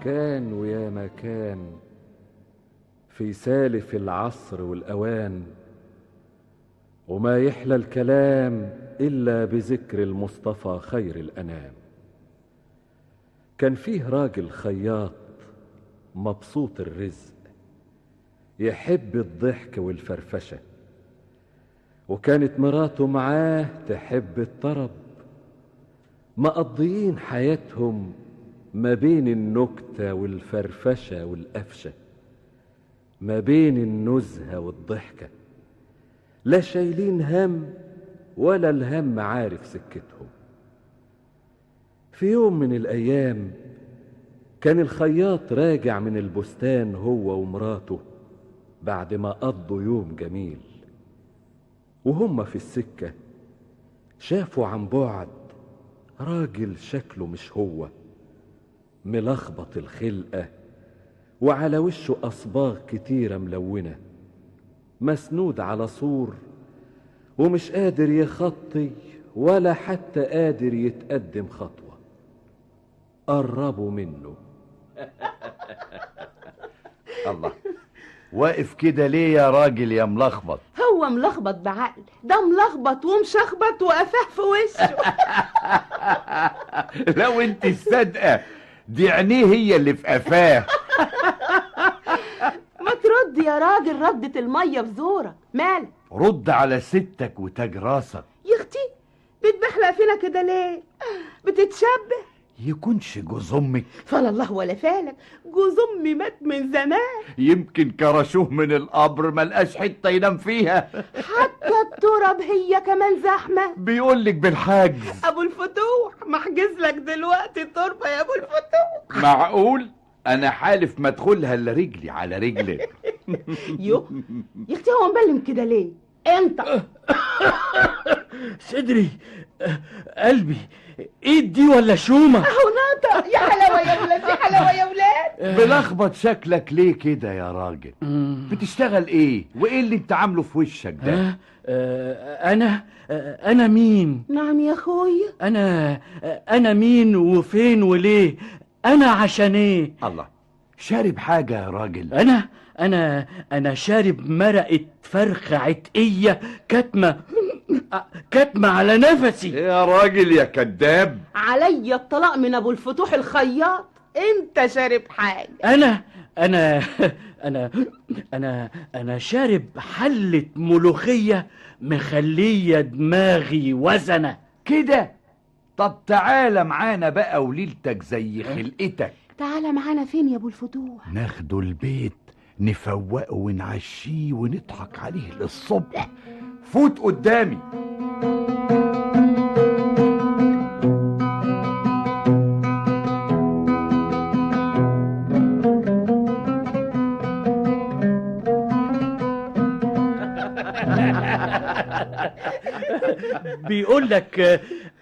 كان ويا ما كان في سالف العصر والأوان، وما يحلى الكلام إلا بذكر المصطفى خير الأنام. كان فيه راجل خياط مبسوط الرزق، يحب الضحك والفرفشة، وكانت مراته معاه تحب الطرب، مقضيين حياتهم ما بين النكتة والفرفشة والقفشة، ما بين النزهة والضحكة، لا شايلين هم ولا الهم عارف سكتهم. في يوم من الأيام كان الخياط راجع من البستان هو ومراته بعد ما قضوا يوم جميل، وهم في السكة شافوا عن بعد راجل شكله مش هو، ملخبط الخلقة وعلى وشه أصباغ كتيرة ملونة، مسنود على سور ومش قادر يخطي ولا حتى قادر يتقدم خطوة. قربوا منه. الله، واقف كده ليه يا راجل يا ملخبط؟ هو ملخبط بعقل، ده ملخبط ومشخبط وقفاه في وشه. لو انت الصادقه دي عينيه هي اللي في قفاه. ما ترد يا راجل، ردت الميه في زورك، مالك؟ رد على ستك وتاج راسك. يا اختي بتبحلق فينا كده ليه؟ بتتشبه؟ يكونش جوز امك؟ فلا الله ولا فالك، جوز امي مات من زمان. يمكن كرشوه من القبر ملقاش حته ينام فيها. حتى التراب هي كمان زحمه. بيقولك بالحاج ابو الفتوح محجز لك دلوقتي تربه يا ابو الفتوح. معقول؟ انا حالف ما ادخلها الا رجلي على رجلك. يو يا اختي هو مبلم كده ليه انت؟ صدري، قلبي، ايد دي ولا شومه؟ اهو ناطق. يا حلاوه يا ولاد، يا حلاوه يا ولاد. بلخبط شكلك ليه كده يا راجل؟ بتشتغل ايه وايه اللي انت عامله في وشك ده؟ انا مين؟ نعم يا اخويا. انا مين وفين وليه؟ انا عشان ايه؟ الله، شارب حاجه يا راجل؟ انا شارب مرقه فرخه عتقيه كاتمه على نفسي. يا راجل يا كذاب، عليا الطلاق من ابو الفتوح الخياط. انت شارب حاجه؟ انا شارب حله ملوخيه مخليه دماغي وزنه كده. طب تعالى معانا بقى وليلتك زي خلقتك. تعالى معانا فين يا ابو الفتوح؟ ناخده البيت نفوقه ونعشيه ونضحك عليه للصبح. فوت قدامي.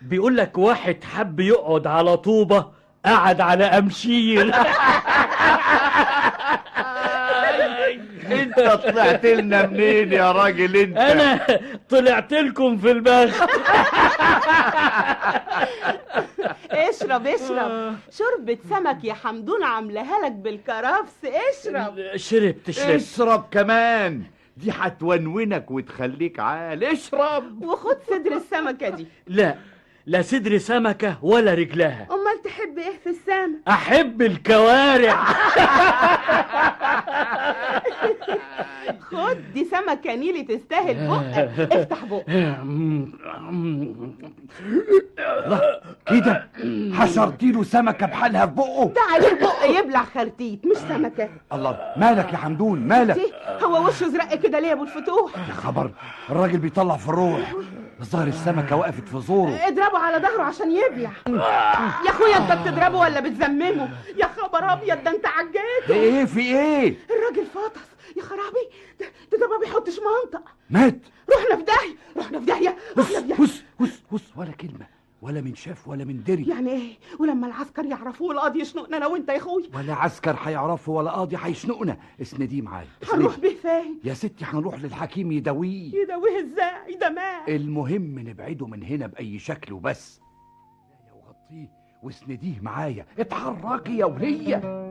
بيقول لك واحد حب يقعد على طوبة قعد على أمشير. انت طلعت لنا منين يا راجل انت؟ انا طلعت لكم في البخ. اشرب اشرب، شوربة سمك يا حمدون عاملاها لك بالكرفس. اشرب. شربت اشرب كمان، دي هتونونك وتخليك عال. اشرب وخد صدر السمكة دي. لا صدر سمكة ولا رجلها. امال تحب ايه في السمك؟ احب الكوارع. خد دي سمكة نيلي تستاهل بقك. افتح بقك. كده حشرتيله سمكة بحالها في بقه. ده عليه بق يبلع خرتيت مش سمكة. الله، مالك يا حمدون مالك؟ هو وشه زرق كده ليه يا ابو الفتوح؟ يا خبر، الراجل بيطلع في الروح. ظهر السمكة وقفت في زوره. اضربه على ظهره عشان يبلع. يا اخويا انت بتضربه ولا بتذممه؟ يا خبر ابيض، ده انت عجيته. ايه في ايه؟ الراجل فطس يا خرابي. ده ما بيحطش منطق. مات. رحنا في داهية، رحنا في داهية، رحنا في داهية. هس ولا كلمة، ولا من شاف ولا من دري. يعني ايه؟ ولما العسكر يعرفوه القاضي يشنقنا انا وانت يا اخويا؟ ولا عسكر هيعرفوا ولا قاضي هيشنقنا. اسنديه معايا. هنروح بيه فين؟ يا ستي هنروح للحكيم يداويه. يداويه ازاي؟ ده مات. المهم نبعده من هنا بأي شكل وبس. وغطيه واسنديه معايا، اتحركي يا ولية.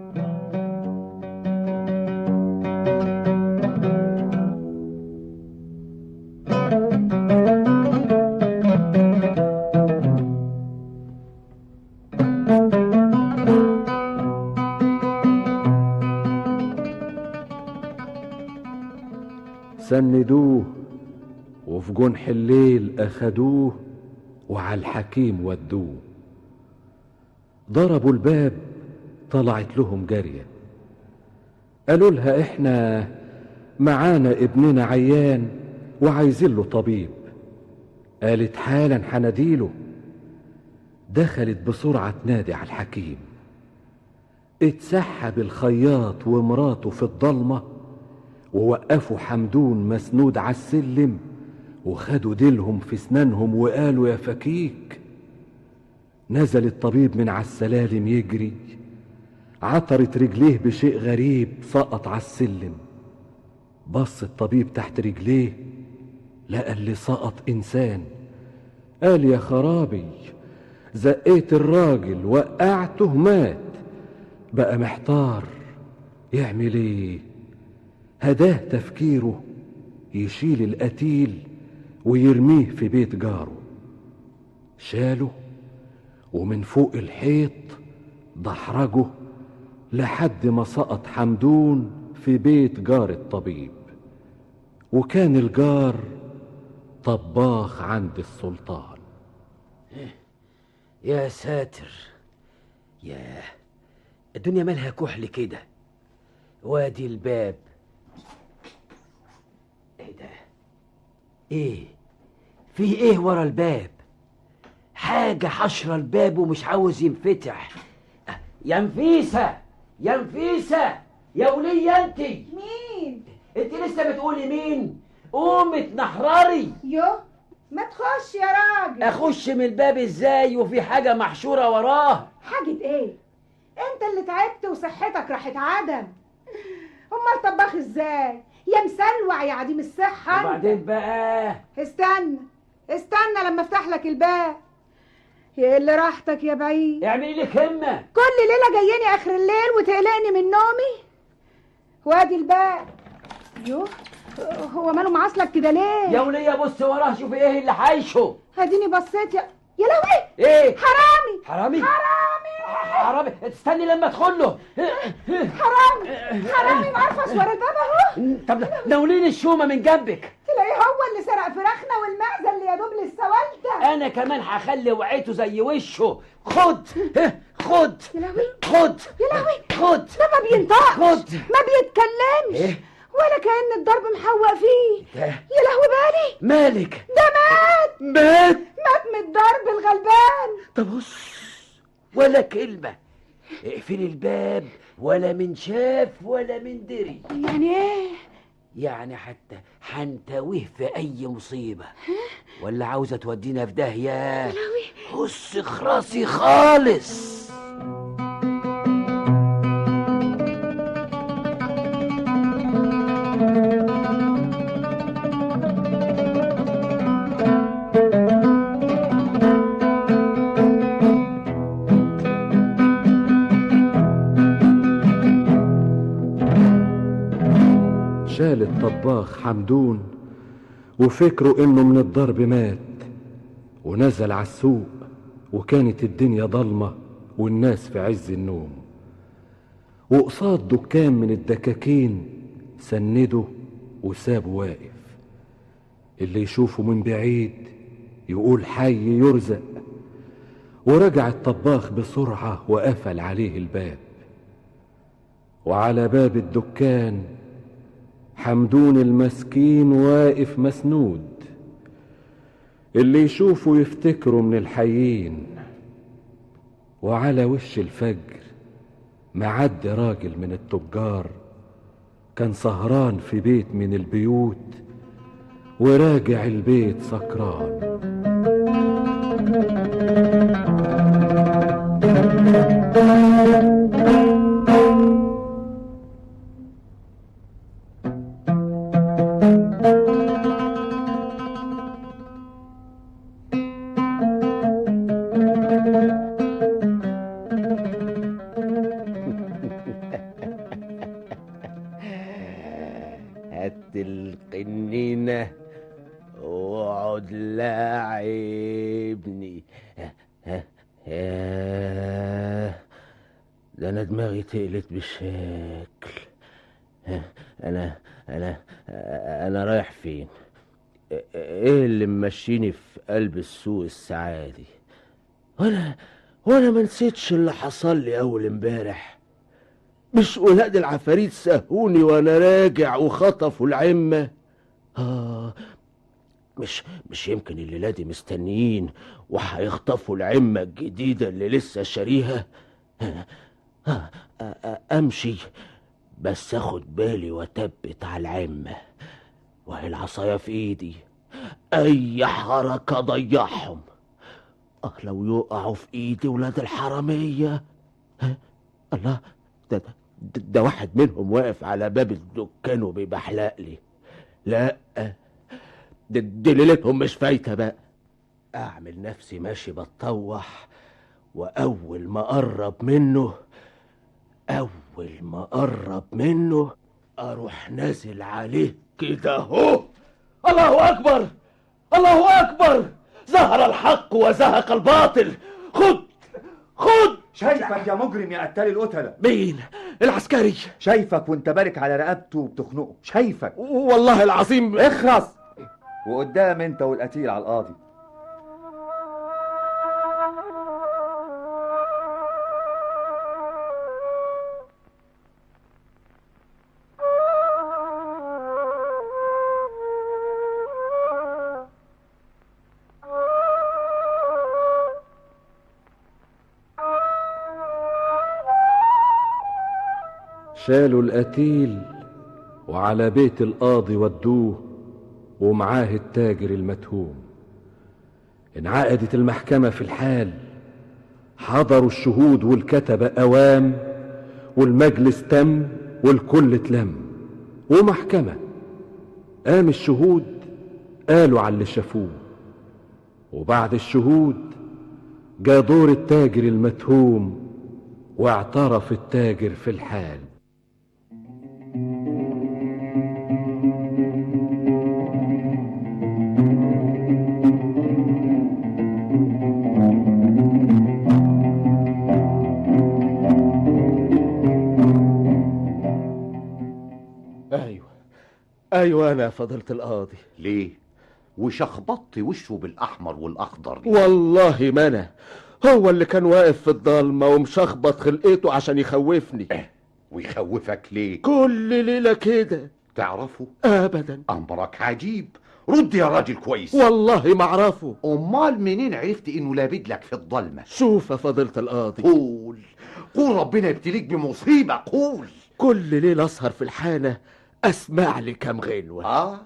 سندوه وفي جنح الليل أخدوه وعلى الحكيم ودوه. ضربوا الباب، طلعت لهم جارية، قالوا لها احنا معانا ابننا عيان وعايزين له طبيب. قالت حالا حنديله. دخلت بسرعة تنادي على الحكيم. اتسحب الخياط ومراته في الضلمة ووقفوا حمدون مسنود على السلم وخدوا ديلهم في اسنانهم وقالوا يا فكيك. نزل الطبيب من على السلالم يجري، عثرت رجليه بشيء غريب، سقط على السلم. بص الطبيب تحت رجليه، لقى اللي سقط انسان. قال يا خرابي، زقيت الراجل وقعته مات. بقى محتار يعمل ايه. هداه تفكيره يشيل القتيل ويرميه في بيت جاره. شاله ومن فوق الحيط دحرجه لحد ما سقط حمدون في بيت جار الطبيب. وكان الجار طباخ عند السلطان. يا ساتر، ياه الدنيا مالها كحل كده. وادي الباب. ايه ده؟ ايه فيه ايه ورا الباب؟ حاجة حشرة الباب ومش عاوز ينفتح. يا نفيسة، يا نفيسة، يا ولية انت. مين؟ انت لسه بتقولي مين؟ قومي اتنحرري. يو ما تخش يا راجل. اخش من الباب ازاي وفي حاجة محشورة وراه؟ حاجة ايه؟ انت اللي تعبت وصحتك راحت عدم. امال طباخ ازاي؟ يا مسلوع يا عديم الصحة. وبعدين بقى استنى استنى لما افتح لك الباب. يا اللي راحتك يا بعيد. اعملي لك همة. كل ليلة جاياني اخر الليل وتقلقني من نومي. وادي الباب. يوه هو ماله معصلك كده ليه؟ يا ولية بص وراه شوفي ايه اللي حايشه. اديني بصيت يا لهوي. ايه؟ حرامي حرامي؟ حرامي حرامي، استني لما ادخل له. حرامي معرفش ورا الباب اهو. طب ناوليني الشومة من جنبك. تلاقيه هو اللي سرق فراخنا والمعزة اللي يا دوب لسه والده. انا كمان هخلي وعيته زي وشه. خد خد يا لهوي خد يا لهوي. خد. ده ما بينطقش خد. ما بيتكلمش إيه؟ ولا كأن الضرب محوق فيه. ده يا لهوي بالي. مالك؟ ده مات مات؟ مات من الضرب الغلبان. طب بص ولا كلمة. اقفلي الباب ولا من شاف ولا من دري. يعني ايه؟ يعني حتى حنتويه في اي مصيبة. ولا عاوزة تودينا في داهية؟ هص خراسي خالص. شال الطباخ حمدون وفكروا انه من الضرب مات، ونزل على السوق وكانت الدنيا ضلمة والناس في عز النوم. وقصاد دكان من الدكاكين سنده وسابه واقف. اللي يشوفه من بعيد يقول حي يرزق. ورجع الطباخ بسرعة وقفل عليه الباب. وعلى باب الدكان حمدون المسكين واقف مسنود. اللي يشوفه يفتكره من الحيين. وعلى وش الفجر معدي راجل من التجار كان سهران في بيت من البيوت وراجع البيت سكران. ده انا دماغي تقلت بالشكل. انا انا انا رايح فين؟ ايه اللي ممشيني في قلب السوق الساعة دي؟ وانا ما نسيتش اللي حصل لي اول امبارح. مش ولاد العفاريت سهوني وانا راجع وخطفوا العمة؟ مش يمكن الليلة دي مستنيين وهيخطفوا العمة الجديدة اللي لسه شاريها؟ امشي بس اخد بالي واتبت على العمة، وهي العصاية في ايدي، اي حركة ضيعهم. لو يقعوا في ايدي ولاد الحرامية. الله، ده واحد منهم واقف على باب الدكان وبيبحلق لي. لا، دي ليلتهم مش فايتة بقى. اعمل نفسي ماشي بتطوح، واول ما اقرب منه اروح نازل عليه كده اهو. الله اكبر، الله اكبر، ظهر الحق وزهق الباطل. خد شايفك يا مجرم يا قتال القتلة. مين؟ العسكري. شايفك وانت بارك على رقبته وبتخنقه، شايفك والله العظيم. اخرس وقدام انت والقتيل على القاضي. شالوا القتيل وعلى بيت القاضي ودوه ومعاه التاجر المتهوم. انعقدت المحكمة في الحال، حضروا الشهود والكتبة أوام، والمجلس تم والكل اتلم. ومحكمة قام الشهود قالوا على اللي شافوه، وبعد الشهود جا دور التاجر المتهوم واعترف التاجر في الحال. ايوه انا فضلت القاضي. ليه؟ وشخبطت وشه بالاحمر والاخضر ليه؟ والله ما انا، هو اللي كان واقف في الضلمه ومشخبط خلقته عشان يخوفني. ويخوفك ليه؟ كل ليله كده. تعرفه؟ ابدا. امرك عجيب. رد يا راجل كويس. والله ما اعرفه. امال منين عرفت انه لابد لك في الضلمه؟ شوف يا فضيله القاضي. قول ربنا يبتليك بمصيبه. قول. كل ليله اسهر في الحانه اسمع لي كام غنوه.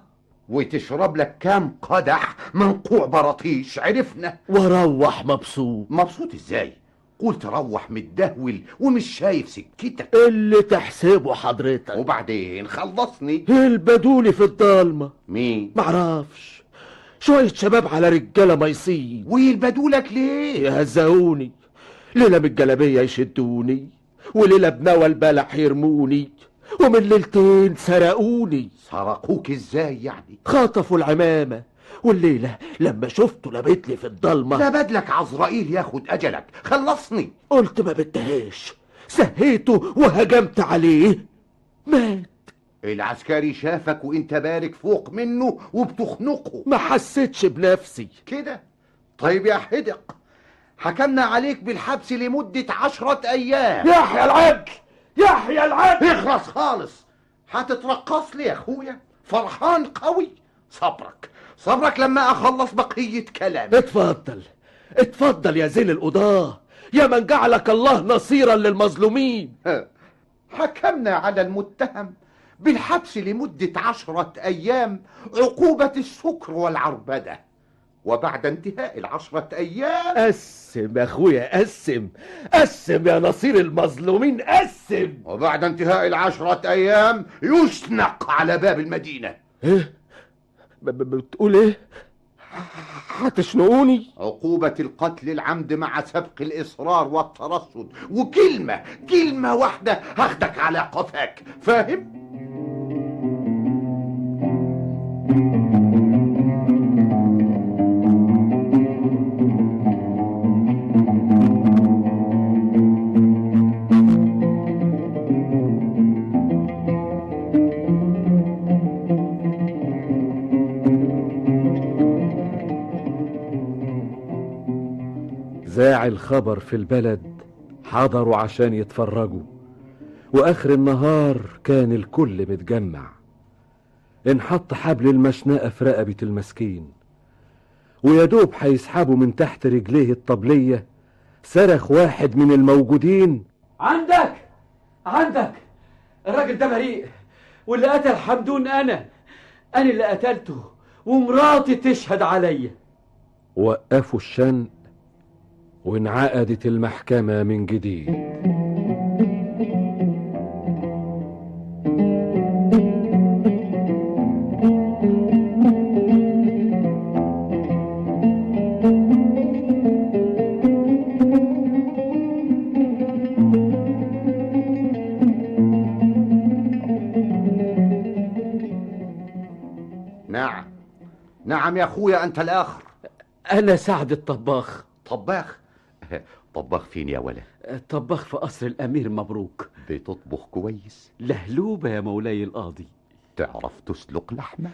وتشرب لك كام قدح منقوع براطيش. عرفنا. واروح مبسوط. مبسوط ازاي؟ قول تروح متدهول ومش شايف سكتك. اللي تحسبه حضرتك. وبعدين خلصني. البدولي في الضلمه. مين؟ معرفش، شويه شباب على رجاله ميصين. ويلبدولك ليه؟ يهزقوني، ليله من الجلابيه يشدوني، وليله بنوى البلح يرموني، ومن ليلتين سرقوني. سرقوك ازاي يعني؟ خطفوا العمامة، والليلة لما شفته لبيت لي في الضلمة. لبدلك عزرائيل ياخد اجلك. خلصني. قلت ما بدهاش، سهيته وهجمت عليه، مات. العسكري شافك وانت بارك فوق منه وبتخنقه. ما حسيتش بنفسي كده. طيب يا حدق، حكمنا عليك بالحبس لمدة 10 ايام. يحيى العدل، يحيى العدل. اخلص خالص. هتترقص لي يا اخويا؟ فرحان قوي. صبرك لما اخلص بقية كلامي. اتفضل يا زين القضاة، يا من جعلك الله نصيرا للمظلومين. حكمنا على المتهم بالحبس لمدة 10 ايام عقوبة السكر والعربدة، وبعد انتهاء 10 ايام قسم يا اخويا، قسم يا نصير المظلومين، قسم. وبعد انتهاء 10 ايام يشنق على باب المدينة. ايه بتقول ايه؟ هتشنقوني؟ عقوبة القتل العمد مع سبق الإصرار والترصد، وكلمة واحدة هاخدك على قفاك. فاهم؟ الخبر في البلد حضروا عشان يتفرجوا، واخر النهار كان الكل متجمع. انحط حبل المشنقة في رقبة المسكين، ويدوب هيسحبوا من تحت رجليه الطبلية، صرخ واحد من الموجودين: عندك الراجل ده بريء، واللي قتل حمدون انا اللي قتلته، ومراتي تشهد عليا. وقفوا الشنق وانعقدت المحكمة من جديد. نعم يا اخويا، انت الاخر. انا سعد الطباخ. طباخ؟ طباخ فين يا ولد؟ طباخ في قصر الامير مبروك. بتطبخ كويس؟ لهلوبة يا مولاي القاضي. تعرف تسلق لحمة؟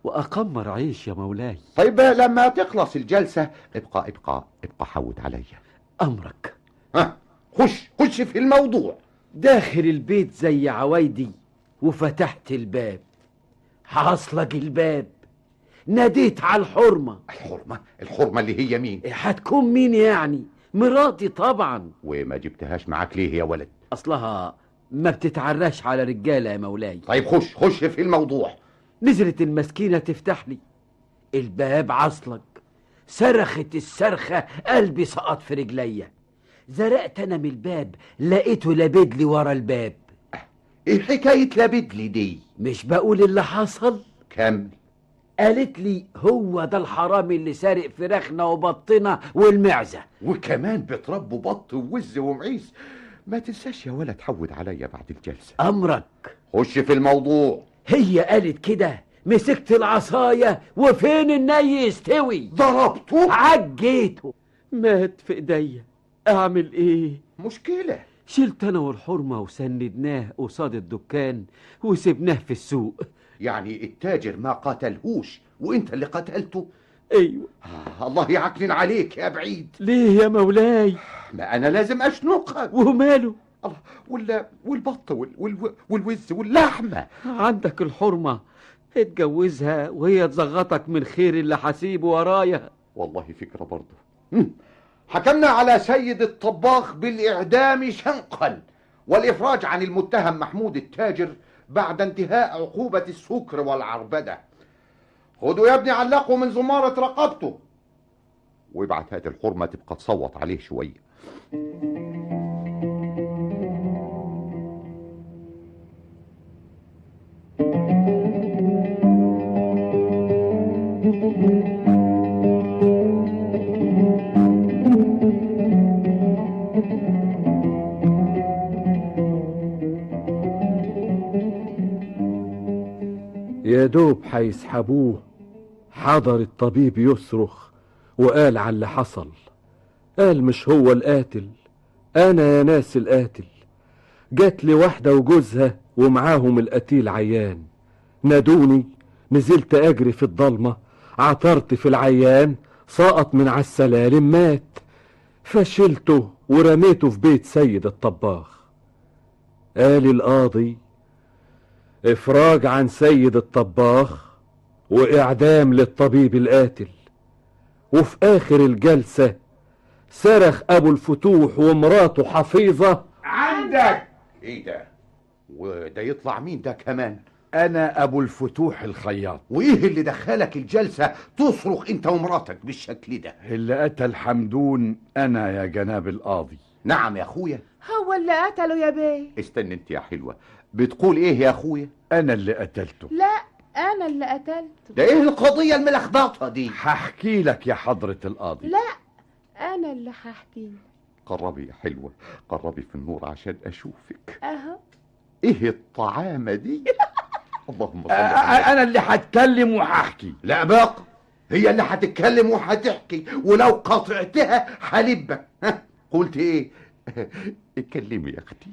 واقمر عيش يا مولاي. طيب لما تخلص الجلسة ابقى حود عليا. امرك. ها، خش في الموضوع. داخل البيت زي عوايدي وفتحت الباب، حاصلك الباب، ناديت على الحرمة. الحرمة اللي هي مين؟ هتكون مين يعني؟ مراتي طبعا. وما جبتهاش معاك ليه يا ولد؟ اصلها ما بتتعراش على رجالة يا مولاي. طيب خش في الموضوع. نزلت المسكينة تفتح لي الباب، عصلك صرخت الصرخة، قلبي سقط في رجليا. زرقت انا من الباب، لقيته لابدلي ورا الباب. ايه حكاية لابدلي دي؟ مش بقول اللي حصل؟ كمل. قالت لي هو ده الحرامي اللي سارق فراخنا وبطنا والمعزة، وكمان بتربوا بط ووز ومعيز. ما تنساش يا ولد حود عليا بعد الجلسة. امرك. خش في الموضوع. هي قالت كده، مسكت العصاية، وفين الني يستوي؟ ضربته؟ عجيته، مات في ايديا. اعمل ايه؟ مشكلة. شلت انا والحرمة وسندناه قصاد الدكان وسبناه في السوق. يعني التاجر ما قتلهوش وانت اللي قتلته؟ ايوه. الله يعكنن عليك يا بعيد. ليه يا مولاي؟ ما انا لازم اشنقك. وماله؟ الله، والبط والوز واللحمة. عندك الحرمة، اتجوزها وهي تزغطك من خير اللي حسيبه ورايا. والله فكرة برضه. حكمنا على سيد الطباخ بالإعدام شنقا، والإفراج عن المتهم محمود التاجر بعد انتهاء عقوبة السكر والعربدة. خدوا يا ابني علقوا من زمارة رقبته، وابعت هات الحرمة تبقى تصوت عليه شوية. يا دوب هيسحبوه حضر الطبيب يصرخ وقال على اللي حصل. قال مش هو القاتل، انا يا ناس القاتل. جات لي واحدة وجوزها ومعاهم القتيل عيان، نادوني، نزلت اجري في الضلمة، عثرت في العيان، سقط من على السلالم مات، فشلته ورميته في بيت سيد الطباخ. قال القاضي افراج عن سيد الطباخ واعدام للطبيب القاتل. وفي اخر الجلسة صرخ ابو الفتوح ومراته حفيظة: عندك. ايه ده؟ وده يطلع مين ده كمان؟ انا ابو الفتوح الخياط. وايه اللي دخلك الجلسة تصرخ انت ومراتك بالشكل ده؟ اللي قتل حمدون انا يا جناب القاضي. نعم يا اخويا. هو اللي قتله يا بيه. استنى انت يا حلوة، بتقول ايه يا اخويا؟ انا اللي قتلته. لا، انا اللي قتلته. ده ايه القضية الملخبطة دي؟ هحكي لك يا حضرة القاضي. لا، انا اللي هحكي. قربي يا حلوة، قربي في النور عشان اشوفك. اهو. ايه الطعامة دي؟ اللهم صل على انا اللي هتكلم وهحكي. لا بقى، هي اللي هتتكلم وهتحكي، ولو قطعتها هلبك. قلت ايه؟ اتكلمي يا اختي.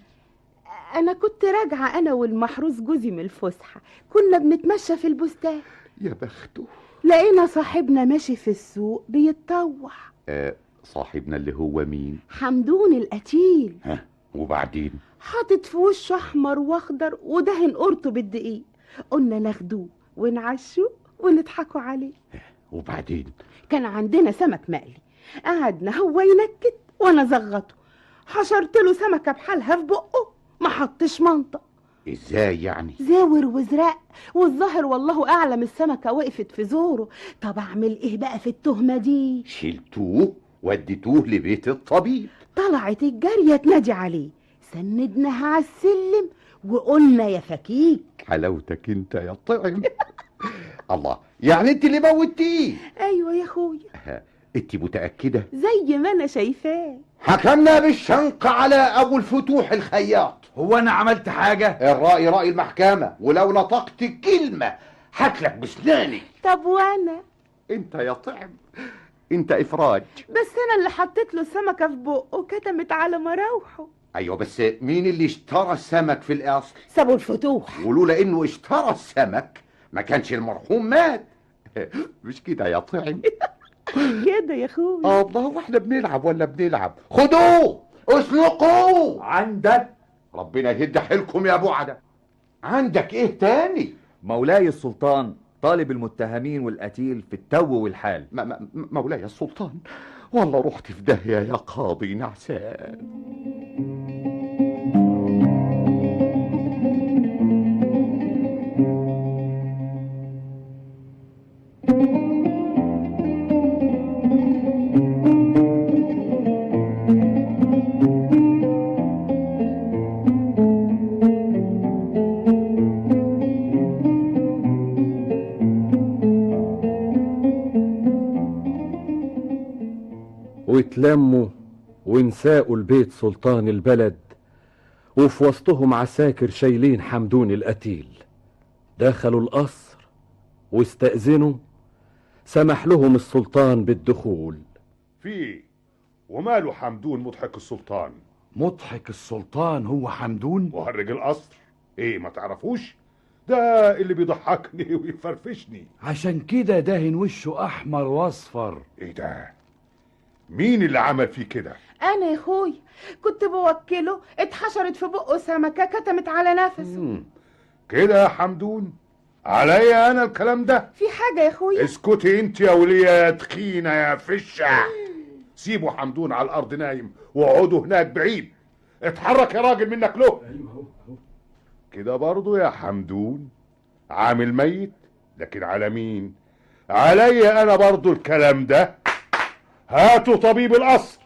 انا كنت راجعه انا والمحروس جوزي من الفسحه، كنا بنتمشى في البستان، يا بخته. لقينا صاحبنا ماشي في السوق بيتطوح. صاحبنا اللي هو مين؟ حمدون القتيل. ها وبعدين؟ حاطط في وشه احمر واخضر ودهن قرطه بالدقيق. قلنا ناخدوه ونعشوه ونضحكوا عليه. وبعدين؟ كان عندنا سمك مقلي، قعدنا هو ينكت وانا زغطه، حشرت له سمكه بحالها في بقه ما حطش منطق. ازاي يعني؟ زاور وزرق، والظاهر والله اعلم السمكه وقفت في زوره. طب اعمل ايه بقى في التهمه دي؟ شلتوه وديتوه لبيت الطبيب. طلعت الجاريه تنادي عليه، سندناها على السلم وقلنا يا فكيك. حلاوتك انت يا طعم. الله، يعني انت اللي موتيه؟ ايوه يا اخويا. انت متأكدة؟ زي ما انا شايفاه. حكمنا بالشنق على ابو الفتوح الخياط. هو انا عملت حاجة؟ الرأي رأي المحكمة، ولو نطقت كلمة هاكلك بسناني. طب وانا؟ انت يا طعم انت افراج. بس انا اللي حطيت له السمكه في بقه كتمت على مراوحه. ايوه بس مين اللي اشترى السمك في الاصل؟ سابوا الفتوح. ولولا انه اشترى السمك ما كانش المرحوم مات. مش كده يا طعم؟ كده يا اخويا. الله، واحنا بنلعب ولا بنلعب؟ خدوه اسلقوه. عندك؟ ربنا يهد حيلكم يا ابو عدا. عندك ايه تاني؟ مولاي السلطان طالب المتهمين والقتيل في التو والحال. مولاي السلطان، والله رحت في داهية يا قاضي نعسان. واتلموا ونساقوا البيت سلطان البلد، وفي وسطهم عساكر شايلين حمدون القتيل. دخلوا القصر واستأذنوا، سمح لهم السلطان بالدخول. في وماله حمدون مضحك السلطان؟ مضحك السلطان هو حمدون؟ مهرج القصر؟ ايه ما تعرفوش؟ ده اللي بيضحكني ويفرفشني. عشان كده دهن وشه احمر واصفر. ايه ده؟ مين اللي عمل فيه كده؟ انا يا اخويا كنت بوكله، اتحشرت في بقه سمكه كتمت على نفسه. كده يا حمدون؟ عليا انا الكلام ده؟ في حاجه يا اخويا؟ اسكتي انت يا وليه يا تخينه يا فشه. سيبوا حمدون على الارض نايم واقعدوا هناك بعيد. اتحرك يا راجل منك له. كده برضو يا حمدون؟ عامل ميت، لكن على مين؟ عليا انا برضو الكلام ده. هاتوا طبيب القصر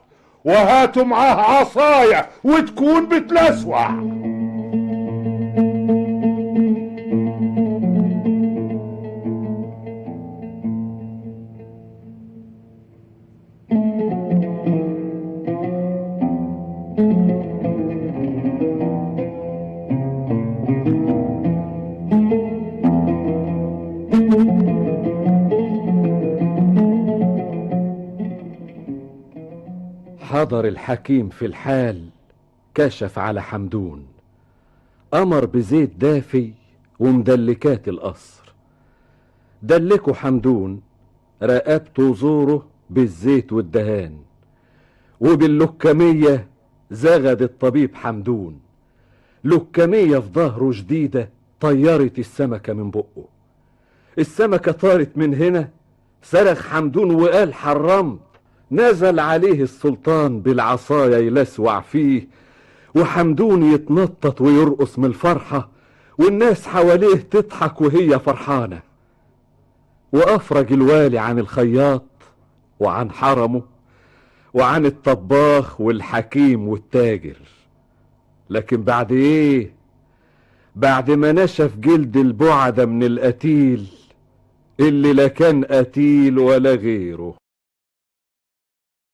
وهاتوا معاه عصاية وتكون بتلسوع. حضر الحكيم في الحال، كشف على حمدون، أمر بزيت دافي ومدلكات القصر. دلكوا حمدون رقبته وزوره بالزيت والدهان، وباللكمية زغد الطبيب حمدون. لكمية في ظهره جديدة طيرت السمكة من بقه. السمكة طارت من هنا، صرخ حمدون وقال حرمت. نزل عليه السلطان بالعصاية يلسوع فيه، وحمدون يتنطط ويرقص من الفرحة، والناس حواليه تضحك وهي فرحانة. وأفرج الوالي عن الخياط وعن حرمه وعن الطباخ والحكيم والتاجر. لكن بعد ايه؟ بعد ما نشف جلد البعدة من القتيل اللي لا كان قتيل ولا غيره.